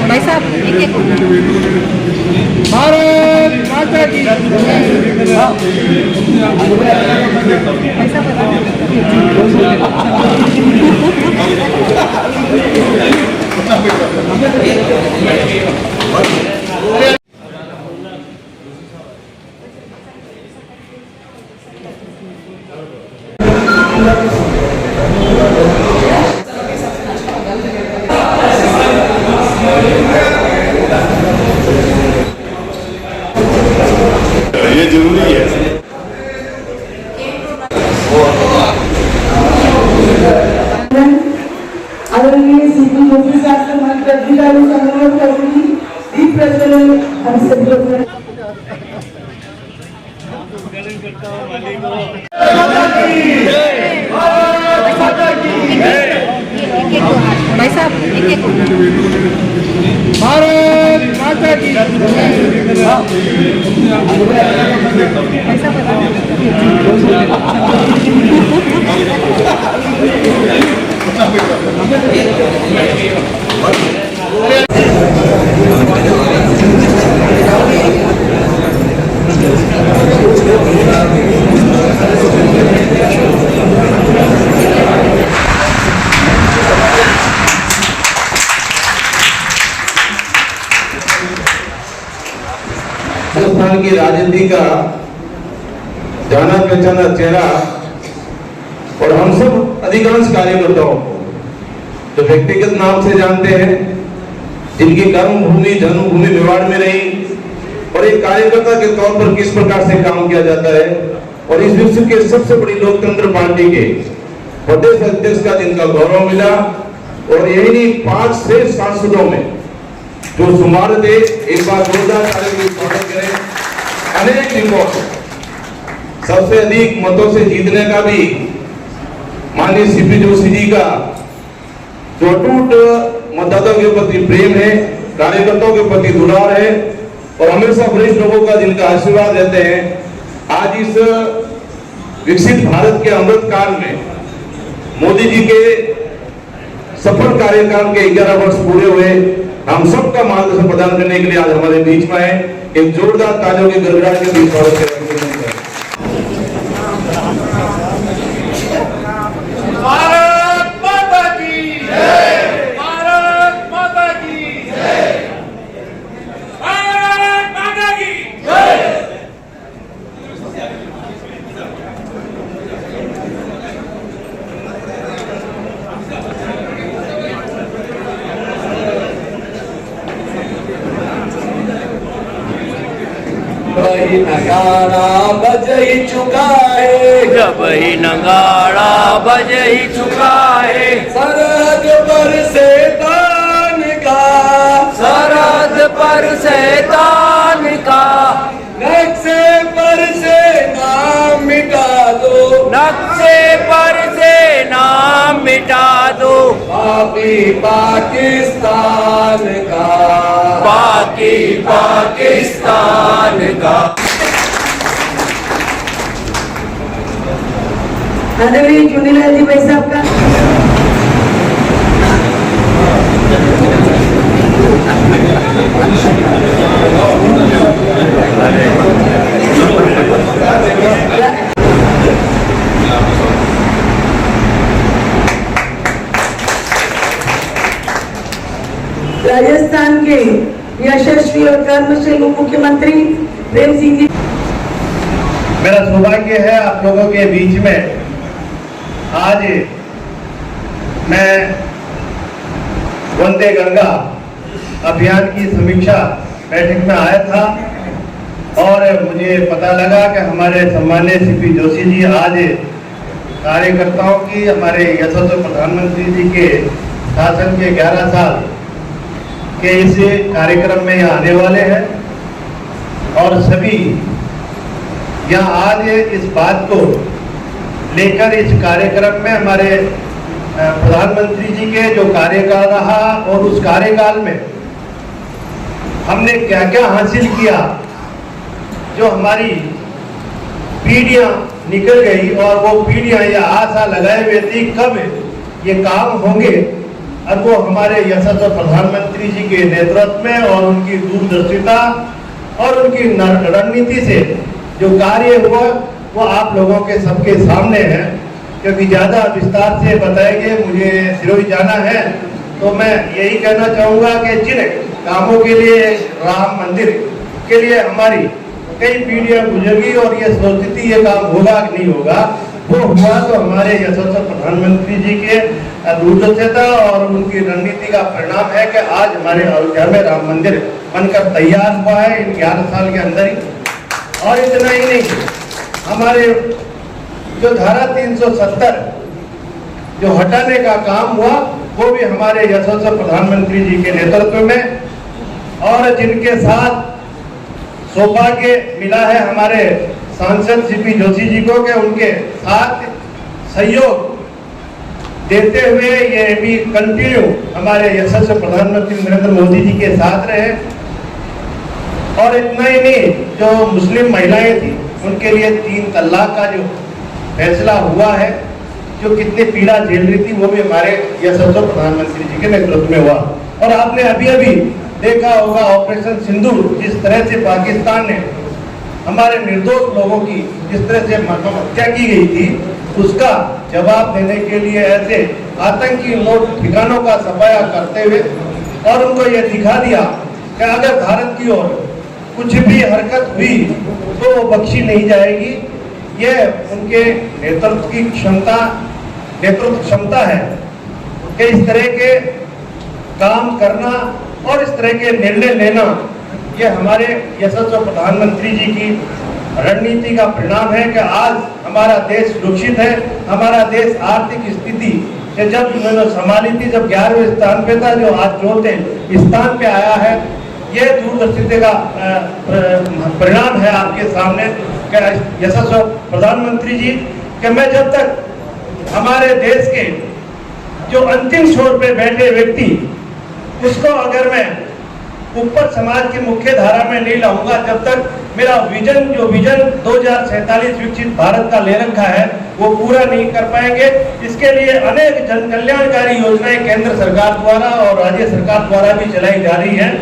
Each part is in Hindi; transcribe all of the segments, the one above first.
भाई साहब भारत माता की ये जरूरी है। आदरणीय सीपी जोशी साहब से मंच पर अधिकारी से अनुरोध करूंगी दीप प्रज्वलन हम सभी लोग भाई साहब भारत माता की हिंदुस्तान की राजनीति का जाना पहचाना चेहरा और हम सब अधिकांश कार्यकर्ताओं को जो व्यक्तिगत नाम से जानते हैं, जिनकी कर्म भूमि जन्मभूमि मेवाड़ में रही और एक कार्यकर्ता के तौर पर किस प्रकार से काम किया जाता है और इस विश्व के सबसे बड़ी लोकतंत्र पार्टी के प्रदेश अध्यक्ष का जिनका गौरव मिला और यही नहीं 5 से सांसदों में जो शुमार थे, एक बार जोरदार तालियों से स्वागत करें। अनेक रिकॉर्ड सबसे अधिक मतों से जीतने का भी माननीय सीपी जोशी जी का जो अटूट मतदाताओं के प्रति प्रेम है, कार्यकर्ताओं के प्रति दुलार है और हमेशा वरिष्ठ लोगों का जिनका आशीर्वाद रहते हैं। आज इस विकसित भारत के अमृत काल में मोदी जी के सफल कार्यकाल के 11 वर्ष पूरे हुए, हम सबका मार्गदर्शन प्रदान करने के लिए आज हमारे बीच में है। एक जोरदार तालियों के गड़गड़ाहट के बीच स्वागत करें। भारत माता की जय, भारत माता की जय, भारत माता की जय। ही नगाड़ा बज ही चुका है, जब ही नगाड़ा बज ही चुका है, सरहद पर शैतान का, सरहद पर शैतान का, नक्शे पर से नाम मिटा दो, नक्शे पर से नाम मिटा दो, पापी पाकिस्तान का, पाकी पाकिस्तान का। आदरणीय चुनीलाल जी भाई साहब का राजस्थान के यशस्वी और कर्मशील उप मुख्यमंत्री प्रेम सिंह जी। मेरा सौभाग्य है आप लोगों के बीच में आज मैं वंदे गंगा अभियान की समीक्षा बैठक में आया था और मुझे पता लगा कि हमारे सम्मानित सीपी जोशी जी आज कार्यकर्ताओं की हमारे यशस्वी प्रधानमंत्री जी के शासन के 11 साल के इस कार्यक्रम में यहाँ आने वाले हैं और सभी यहाँ आज इस बात को लेकर इस कार्यक्रम में हमारे प्रधानमंत्री जी के जो कार्यकाल रहा और उस कार्यकाल में हमने क्या क्या हासिल किया, जो हमारी पीढ़ियां निकल गई और वो पीढ़ियां ये आशा लगाए हुए थी कब ये काम होंगे, और वो हमारे यशस्वी प्रधानमंत्री जी के नेतृत्व में और उनकी दूरदर्शिता और उनकी रणनीति से जो कार्य हुआ वो आप लोगों के सबके सामने है। क्योंकि ज़्यादा विस्तार से बताएंगे, मुझे सिरोही जाना है, तो मैं यही कहना चाहूँगा कि जिन कामों के लिए राम मंदिर के लिए हमारी कई पीढ़ियां गुजरी और ये सोचती थी ये काम होगा कि नहीं होगा, वो हुआ तो हमारे यशस्वी प्रधानमंत्री जी के दूरदर्शिता और उनकी रणनीति का परिणाम है कि आज हमारे अयोध्या में राम मंदिर बनकर तैयार हुआ है इन 11 साल के अंदर ही। और इतना ही नहीं, हमारे जो धारा 370 जो हटाने का काम हुआ वो भी हमारे यशस्वी प्रधानमंत्री जी के नेतृत्व में, और जिनके साथ सौभाग्य मिला है हमारे सांसद सीपी जोशी जी को कि उनके साथ सहयोग देते हुए ये भी कंटिन्यू हमारे यशस्वी प्रधानमंत्री नरेंद्र मोदी जी के साथ रहे। और इतना ही नहीं, जो मुस्लिम महिलाएं थी उनके लिए 3 तलाक का जो फैसला हुआ है, जो कितनी पीड़ा झेल रही थी, वो भी हमारे यशस्वी प्रधानमंत्री जी के नेतृत्व में हुआ। और आपने अभी अभी देखा होगा ऑपरेशन सिंदूर, जिस तरह से पाकिस्तान ने हमारे निर्दोष लोगों की जिस तरह से हत्या की गई थी, उसका जवाब देने के लिए ऐसे आतंकी लोग ठिकानों का सफाया करते हुए और उनको ये दिखा दिया कि अगर भारत की ओर कुछ भी हरकत हुई तो वो बख्शी नहीं जाएगी। ये उनके नेतृत्व क्षमता है कि इस तरह के काम करना और इस तरह के निर्णय लेना, ये हमारे यशस्वी प्रधानमंत्री जी की रणनीति का परिणाम है कि आज हमारा देश सुरक्षित है। हमारा देश आर्थिक स्थिति जब उन्होंने संभाली थी, जब 11वें स्थान पे था, जो आज 4थे स्थान पे आया है, ये दूरदर्शिता का परिणाम है आपके सामने कि यशस्वी प्रधानमंत्री जी कि मैं जब तक हमारे देश के जो अंतिम छोर पे बैठे व्यक्ति उसको अगर मैं ऊपर समाज की मुख्य धारा में नहीं लाऊंगा, जब तक मेरा विजन 2047 विकसित भारत का ले रखा है वो पूरा नहीं कर पाएंगे। इसके लिए अनेक जन कल्याणकारी योजनाएं केंद्र सरकार द्वारा और राज्य सरकार द्वारा भी चलाई जा रही हैं।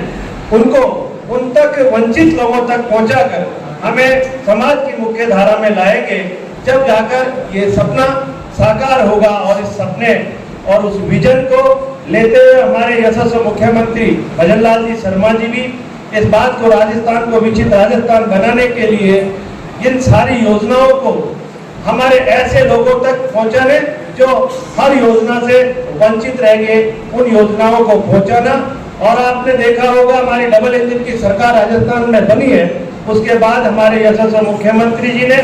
उनको उन तक वंचित लोगों तक पहुंचाकर हमें समाज की मुख्य धारा में लाएंगे, जब जाकर ये सपना साकार होगा। और इस सपने और उस विजन को लेते हुए हमारे यशस्वी मुख्यमंत्री भजन लाल जी शर्मा जी भी इस बात को राजस्थान को विकसित राजस्थान बनाने के लिए इन सारी योजनाओं को हमारे ऐसे लोगों तक पहुंचाने जो हर योजना से वंचित रहेंगे, उन योजनाओं को पहुंचाना। और आपने देखा होगा हमारी डबल इंजन की सरकार राजस्थान में बनी है, उसके बाद हमारे यशस्वी मुख्यमंत्री जी ने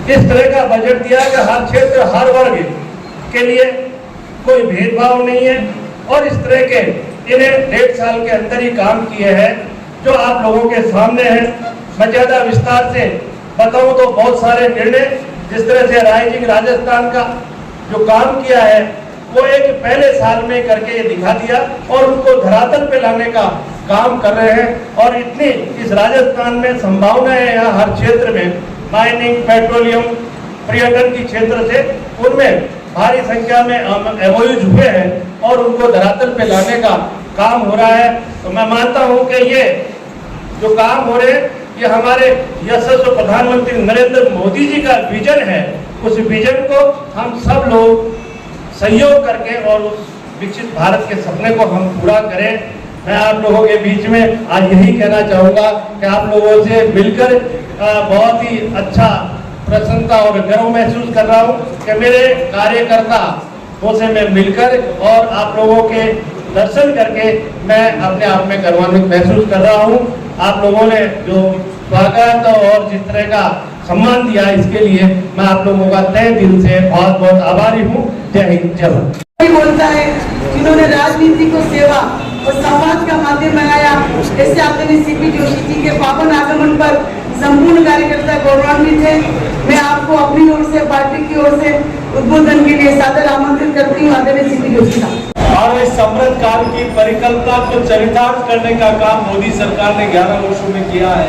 इस तरह का बजट दिया कि हर क्षेत्र हर वर्ग के लिए कोई भेदभाव नहीं है। और इस तरह के इन्हें 1.5 साल के अंदर ही काम किए हैं जो आप लोगों के सामने हैं। मैं ज्यादा विस्तार से बताऊं तो बहुत सारे निर्णय, जिस तरह से राइजिंग राजस्थान का जो काम किया है वो एक पहले साल में करके ये दिखा दिया और उनको धरातल पे लाने का काम कर रहे हैं। और इतनी इस राजस्थान में संभावनाएं है, यहाँ हर क्षेत्र में माइनिंग, पेट्रोलियम, पर्यटन की क्षेत्र से उनमें भारी संख्या में एमओयूज हुए हैं और उनको धरातल पे लाने का काम हो रहा है। तो मैं मानता हूं कि ये जो काम हो रहे हैं ये हमारे यशस्वी प्रधानमंत्री नरेंद्र मोदी जी का विजन है। उस विजन को हम सब लोग सहयोग करके और उस विकसित भारत के सपने को हम पूरा करें। मैं आप लोगों के बीच में आज यही कहना चाहूँगा कि आप लोगों से मिलकर बहुत ही अच्छा प्रसन्नता और गर्व महसूस कर रहा हूँ कि मेरे कार्यकर्ता से मैं मिलकर और आप लोगों के दर्शन करके मैं अपने आप में गौरवान्वित महसूस कर रहा हूँ। आप लोगों ने जो स्वागत और जिस तरह का सम्मान दिया, इसके लिए मैं आप लोगों का तहे दिल से बहुत बहुत आभारी हूँ। जय हिंद, जय भारत। कोई बोलता है जिन्होंने राजनीति को सेवा और संवाद का माध्यम बनाया, ऐसे आदरणीय सीपी जोशी जी के पावन आगमन पर संपूर्ण कार्यकर्ता गौरवान्वित है। मैं आपको अपनी ओर से, पार्टी की ओर से उद्बोधन के लिए सादर आमंत्रित करती हूँ। आदरणीय सीपी जोशी साहब। और इस समृद्ध काल की परिकल्पना को चरितार्थ करने का काम मोदी सरकार ने 11 वर्षों में किया है।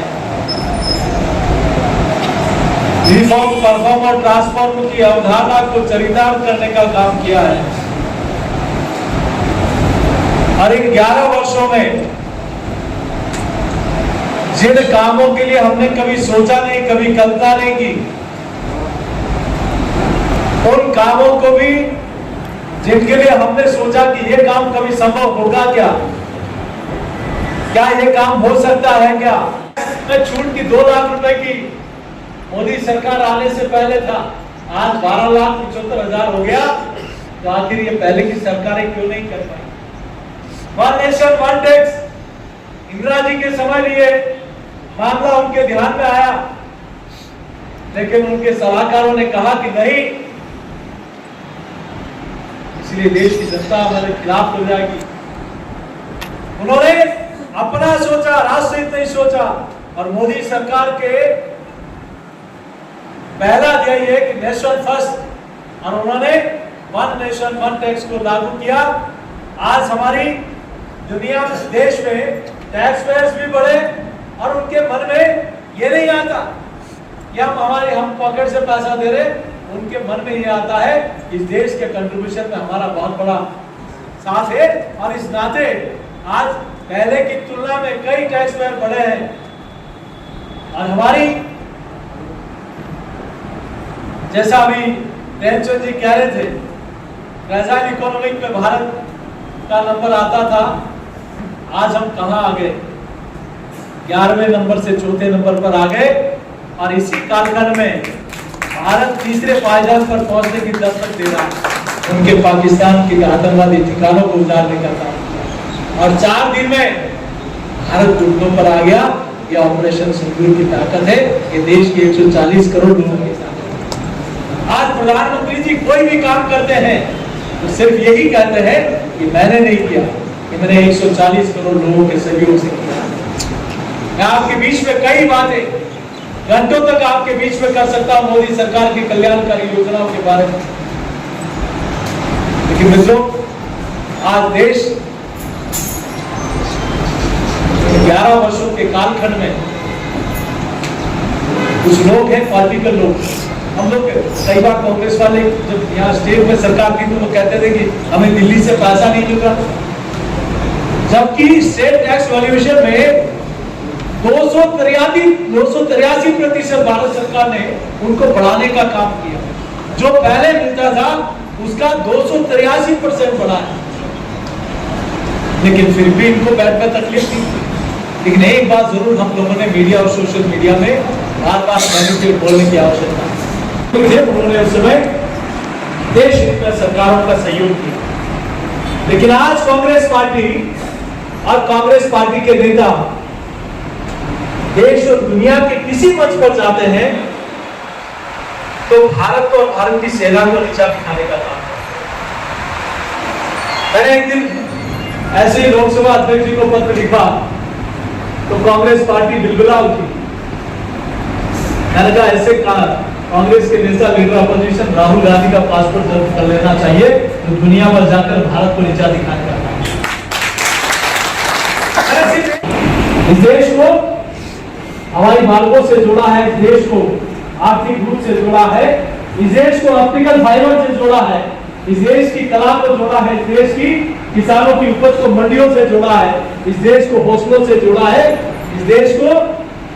रिफॉर्म, परफॉर्म और ट्रांसफॉर्म की अवधारणा को चरितार्थ करने का काम किया है। और इन 11 वर्षों में जिन कामों के लिए हमने कभी सोचा नहीं, कभी कल्पना नहीं की, उन कामों को भी जिनके लिए हमने सोचा कि ये काम कभी संभव होगा क्या ये काम हो सकता है क्या, छूट की 2 लाख रुपए की मोदी सरकार आने से पहले था, आज 12,75,000 हो गया। तो आखिर ये पहले की सरकारें क्यों नहीं कर पाई? One nation one tax Indira ji के समय लिए मामला उनके ध्यान में आया, लेकिन उनके सलाहकारों ने कहा कि नहीं, इसलिए देश की जनता हमारे खिलाफ हो जाएगी। उन्होंने अपना सोचा, राष्ट्र हित नहीं सोचा। और मोदी सरकार के पहला ध्येय है कि नेशन फर्स्ट, और उन्होंने वन नेशन वन टैक्स को लागू किया। आज हमारी दुनिया में, देश में टैक्स पेयर्स भी बढ़े और उनके मन में ये नहीं आता कि हम पॉकेट से पैसा दे रहे, उनके मन में ये आता है इस देश के कंट्रीब्यूशन में हमारा बहुत बड़ा साथ है। और इस नाते आज पहले की तुलना में कई टैक्स पेयर बढ़े हैं। और हमारी, जैसा अभी प्रेमचंद जी कह रहे थे, फ्रेजाइल इकोनॉमिक में भारत का नंबर आता था, आज हम कहां आ गए? 11वें नंबर से 4थे नंबर पर आ गए। और इसी कालखंड में भारत तीसरे पायदान पर पहुंचने की दस्तक दे रहा है, उनके पाकिस्तान के आतंकवादी ठिकानों को उजाड़ने का काम। और 4 दिन में भारत घुटनों पर आ गया। ये ऑपरेशन सिंदूर की ताकत है, ये देश के 140 करोड़ लोगों के साथ। आज प्रधानमंत्री जी कोई भी काम करते हैं तो सिर्फ यही कहते हैं कि मैंने नहीं किया, कि मैंने 140 करोड़ लोगों के सहयोग से किया। मैं आपके बीच में कई बातें घंटों तक आपके बीच में कर सकता हूं मोदी सरकार की कल्याणकारी योजनाओं के बारे में, लेकिन मित्रों, आज देश 11 वर्षों के कालखंड में कुछ लोग हैं, पॉलिटिकल लोग, हम लोग कई बार कांग्रेस वाले जब यहाँ स्टेट में सरकार थी तो वो कहते थे कि हमें दिल्ली से पैसा नहीं मिल रहा, जबकि स्टेट टैक्स वैल्यूएशन में 283% भारत सरकार ने उनको बढ़ाने का काम किया। जो पहले मिलता था उसका 283% बढ़ा है। लेकिन फिर भी इनको बैठ में तकलीफ थी। लेकिन एक बात जरूर हम लोगों ने मीडिया और सोशल मीडिया में बार बार मैनिपुलेट बोलने की आवश्यकता है। उन्होंने उस समय देश हित में सरकारों का सहयोग किया। लेकिन आज कांग्रेस पार्टी और कांग्रेस पार्टी के नेता देश और दुनिया के किसी मंच पर जाते हैं तो भारत और भारत की सेना को नीचा दिखाने का काम करते हैं। मैंने एक दिन ऐसे ही लोकसभा अध्यक्ष जी को पत्र लिखा तो कांग्रेस पार्टी बिलबिला उठी। मैंने कहा ऐसे कांग्रेस के नेता लीडर अपोजिशन राहुल गांधी का पासपोर्ट जब्त कर लेना चाहिए, तो दुनिया भर जाकर भारत को नीचा दिखाने का काम। इस देश को हवाई मार्गों से जोड़ा है, इस देश को आर्थिक रूप से जोड़ा है, इस देश को ऑप्टिकल फाइबर से जोड़ा है, इस देश की कला को जोड़ा है, इस देश की किसानों की उपज को मंडियों से जोड़ा है, इस देश को हौसलों से जोड़ा है, इस देश को,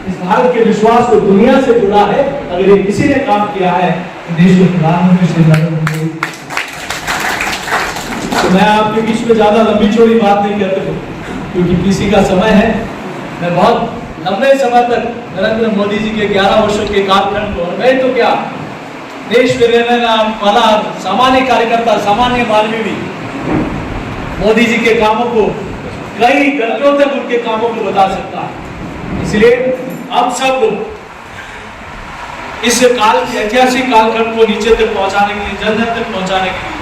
इस भारत के विश्वास को दुनिया से जुड़ा है। अगर ये किसी ने काम किया है तो देश के प्रधानमंत्री श्री नरेंद्र मोदी। तो मैं आपके बीच में ज्यादा लंबी चौड़ी बात नहीं करते हूँ क्योंकि किसी का समय है। मैं बहुत लंबे समय तक नरेंद्र मोदी जी के 11 वर्षों के कालखंड को, और मैं तो क्या देश में रहने वाला सामान्य कार्यकर्ता, सामान्य मानवी भी मोदी जी के कामों को, कई घंटों तक उनके कामों को बता सकता है। इसलिए हम सब लोग इस काल ऐतिहासिक कालखंड को नीचे तक पहुंचाने के लिए, जन जन तक पहुंचाने के लिए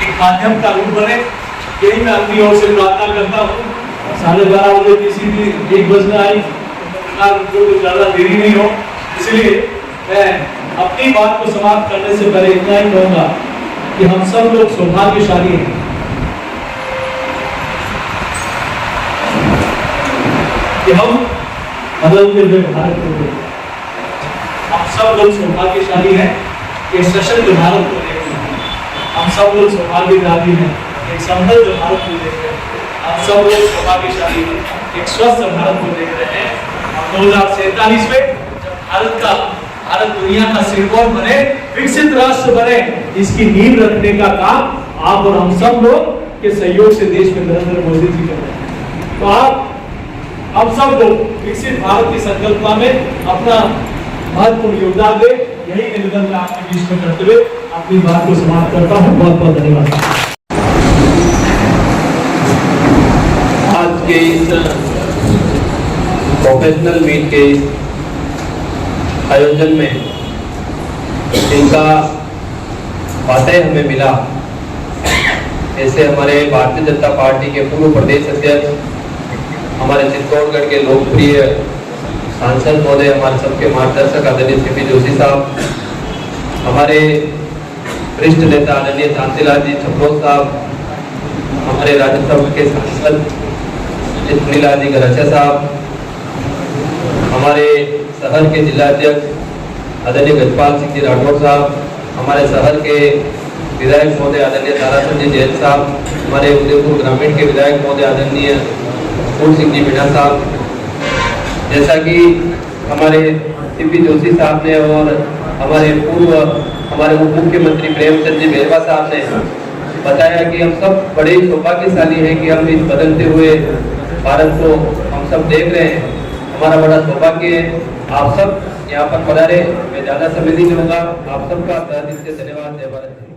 एक माध्यम का रूप बने, यही मैं अपनी ओर से प्रार्थना करता हूँ। 12:30 बजे किसी भी 1 बजने आई, ज्यादा देरी नहीं हो, इसलिए मैं अपनी बात को समाप्त करने से पहले इतना ही कहूंगा कि हम सब लोग सौभाग्यशाली हैं कि हम बदलते हुए भारत को देख, हम सब लोग सौभाग्यशाली हैं कि सशक्त भारत को देख रहे हैं, हम सब लोग सौभाग्यशाली हैं एक समृद्ध भारत को देख रहे हैं, हम सब लोग सौभाग्यशाली हैं एक स्वस्थ भारत को देख रहे हैं। हम 2047 में भारत दुनिया का सिरमौर बने, विकसित राष्ट्र बने, इसकी नींव रखने का काम आप और हम सब लोग के सहयोग से देश में नरेंद्र मोदी जी कर रहे हैं। तो आप सब लोग विकसित भारत की संकल्पना में अपना महत्वपूर्ण योगदान दे, यही निवेदन मैं आपके बीच में करते हुए अपनी बात को समाप्त करता हूँ। बहुत बहुत धन्यवाद। आज के इस प्रोफेशनल मीट के आयोजन में इनका बातें हमें मिला, ऐसे हमारे भारतीय जनता पार्टी के पूर्व प्रदेश अध्यक्ष, हमारे चित्तौड़गढ़ के लोकप्रिय सांसद महोदय, हमारे सबके मार्गदर्शक आदरणीय सीपी जोशी साहब, हमारे वरिष्ठ नेता आदरणीय शांतिलाल जी छपरोल साहब, हमारे राज्यसभा के सांसद सुनीलाल जी गराचा साहब, हमारे शहर के जिलाध्यक्ष आदरणीय गजपाल सिंह जी राठौर साहब, हमारे शहर के विधायक महोदय आदरणीय ताराचंद जी जैन साहब, हमारे उदयपुर ग्रामीण के विधायक महोदय आदरणीय फूल सिंह जी मीणा साहब, जैसा कि हमारे सीपी जोशी साहब ने और हमारे उप मुख्यमंत्री प्रेमचंद जी बेरवा साहब ने बताया कि हम सब बड़े ही सौभाग्यशाली हैं कि हम इस बदलते हुए भारत को हम सब देख रहे हैं। हमारा बड़ा सौभाग्य है। आप सब यहाँ पर पधारे, मैं ज़्यादा समय नहीं लूँगा। आप सबका तहे दिल से धन्यवाद। जय भारत।